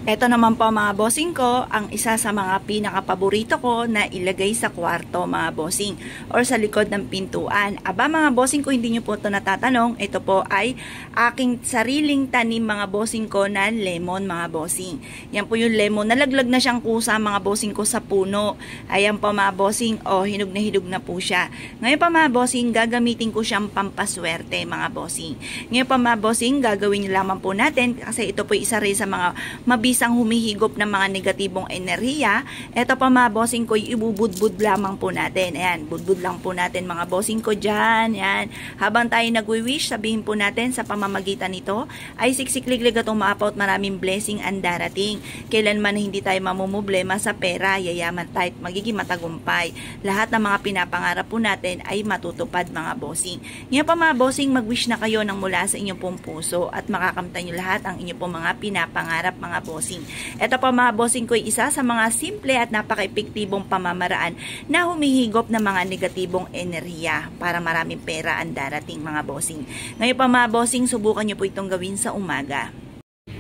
Ito naman po mga bossing ko, ang isa sa mga pinaka-paborito ko na ilagay sa kwarto mga bossing or sa likod ng pintuan. Aba mga bossing ko, hindi nyo po ito natatanong, ito po ay aking sariling tanim mga bossing ko na lemon mga bossing. Yan po yung lemon, nalaglag na siyang kusa mga bossing ko sa puno. Ayan po mga bossing, hinug na po siya. Ngayon pa mga bossing, gagamitin ko siyang pampaswerte mga bossing. Ngayon pa mga bossing, gagawin nyo lamang po natin kasi ito po isa rin sa mga mabisang humihigop ng mga negatibong enerhiya. Ito pa mga bossing ko, ibubudbud lamang po natin. Ayan, budbud lang po natin mga bossing ko dyan. Ayan. Habang tayo nagwi-wish, sabihin po natin sa pamamagitan nito ay siksikliglig at umaapaw at maraming blessing ang darating. Kailanman hindi tayo mamumblema sa pera, yayaman tayo at magiging matagumpay. Lahat ng mga pinapangarap po natin ay matutupad mga bossing. Ngayon pa mga bossing, mag-wish na kayo ng mula sa inyong pong puso at makakamtan nyo lahat ang inyong pong mga pinapangarap mga bossing. Ito pa mga bossing ko ay isa sa mga simple at napaka-epektibong pamamaraan na humihigop ng mga negatibong enerhiya para maraming pera ang darating mga bossing. Ngayon pa mga bossing, subukan nyo po itong gawin sa umaga.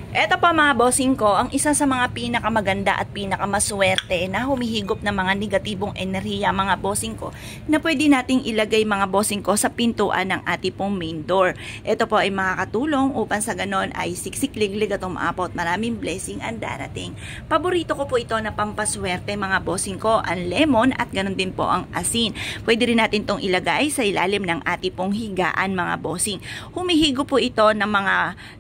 Eto pa mga bossing ko, ang isa sa mga pinakamaganda at pinakamaswerte na humihigop ng mga negatibong enerhiya mga bossing ko na pwede nating ilagay mga bossing ko sa pintuan ng ating pong main door. Ito po ay makakatulong upang sa ganon ay siksikliglig at umaapaw at maraming blessing ang darating. Paborito ko po ito na pampaswerte mga bossing ko, ang lemon at ganon din po ang asin. Pwede rin natin itong ilagay sa ilalim ng ating pong higaan mga bossing. Humihigop po ito ng mga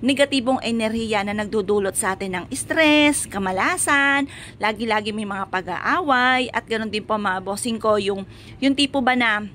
negatibong enerhiya na nagdudulot sa atin ng stress, kamalasan, lagi-lagi may mga pag-aaway, at ganoon din po mga bossing ko, yung tipo ba na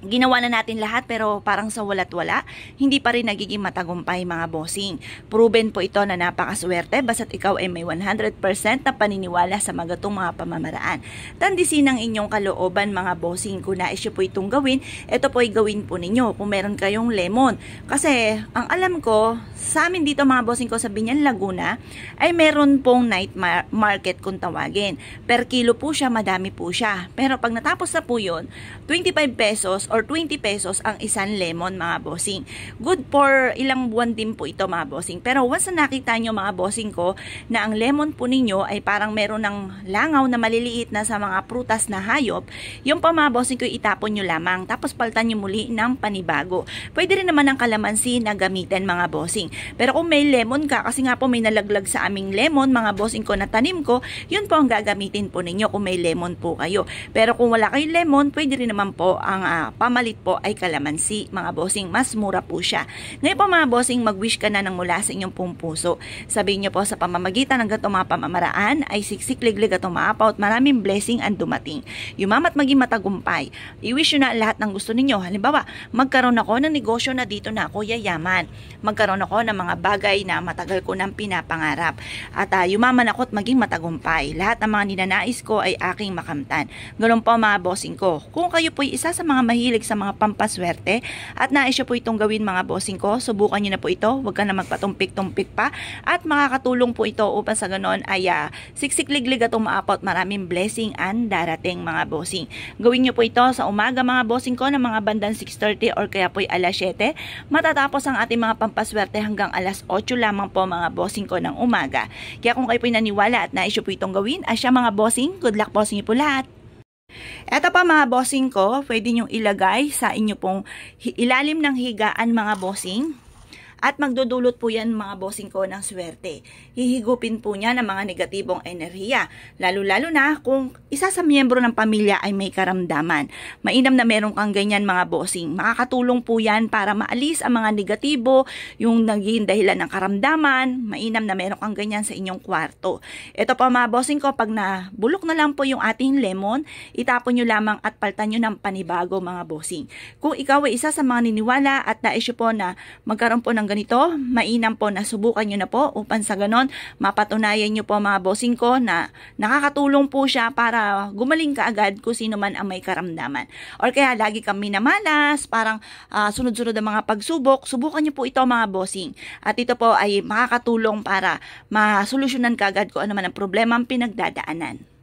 ginawa na natin lahat pero parang sa walat wala, hindi pa rin nagiging matagumpay mga bossing. Proven po ito na napakaswerte basta't ikaw ay may 100% na paniniwala sa magatong mga pamamaraan. Tandisin ang inyong kalooban mga bossing. Kung nais po itong gawin, ito po ay gawin po ninyo kung meron kayong lemon. Kasi ang alam ko, sa amin dito mga bossing ko sa Binyan, Laguna, ay meron pong night market kung tawagin. Per kilo po siya, madami po siya. Pero pag natapos na po yun, 25 pesos or 20 pesos ang isang lemon mga bossing. Good for ilang buwan din po ito mga bossing. Pero once na nakita nyo mga bossing ko na ang lemon po ninyo ay parang meron ng langaw na maliliit na sa mga prutas na hayop, yung pa mga bossing ko itapon nyo lamang. Tapos palitan nyo muli ng panibago. Pwede rin naman ang kalamansi na gamitin mga bossing. Pero kung may lemon ka, kasi nga po may nalaglag sa aming lemon mga bossing ko na tanim ko, yun po ang gagamitin po ninyo kung may lemon po kayo. Pero kung wala kayong lemon, pwede rin naman po ang pamalit po ay kalamansi mga bossing, mas mura po siya. Ngayon po mga bossing, mag-wish ka na ng mula sa inyong pong puso. Sabihin nyo po sa pamamagitan ng ganitong mga pamamaraan ay siksikliglig at umaapaw at maraming blessing ang dumating. Yumamat maging matagumpay. I-wish nyo na lahat ng gusto ninyo. Halimbawa, magkaroon ako ng negosyo na dito na ako yayaman. Magkaroon ako ng mga bagay na matagal ko nang pinapangarap. At yumaman ako at maging matagumpay. Lahat ng mga ninanais ko ay aking makamtan. Ganun po mga bossing ko. Kung kayo po isa sa mga mahilig sa mga pampaswerte at nais po itong gawin mga bossing ko, subukan nyo na po ito. Huwag ka na magpatumpik-tumpik pa at makakatulong po ito upang sa ganon ay siksikliglig at umaapaw at maraming blessing ang darating mga bossing. Gawin nyo po ito sa umaga mga bossing ko ng mga bandang 6:30 or kaya po alas 7. Matatapos ang ating mga pampaswerte hanggang alas 8 lamang po mga bossing ko ng umaga. Kaya kung kayo po naniwala at nais po itong gawin, siya mga bossing, good luck po sa inyo po lahat. Eto pa mga bossing ko, pwede nyong ilagay sa inyo pong ilalim ng higaan mga bossing. At magdudulot po yan mga bossing ko ng swerte. Hihigupin po niya ng mga negatibong enerhiya. Lalo-lalo na kung isa sa miyembro ng pamilya ay may karamdaman. Mainam na meron kang ganyan mga bossing. Makakatulong po yan para maalis ang mga negatibo, yung naging dahilan ng karamdaman. Mainam na meron kang ganyan sa inyong kwarto. Ito pa mga bossing ko, pag nabulok na lang po yung ating lemon, itapon nyo lamang at paltan nyo ng panibago mga bossing. Kung ikaw ay isa sa mga niniwala at nais po na magkaroon po ng ganito, mainam po na subukan nyo na po upang sa ganon mapatunayan nyo po mga bossing ko na nakakatulong po siya para gumaling ka agad kung sino man ang may karamdaman. Or kaya lagi kang minamalas, parang sunod-sunod ang mga pagsubok, subukan nyo po ito mga bossing. At ito po ay makakatulong para masolusyonan ka agad kung ano man ang problema ang pinagdadaanan.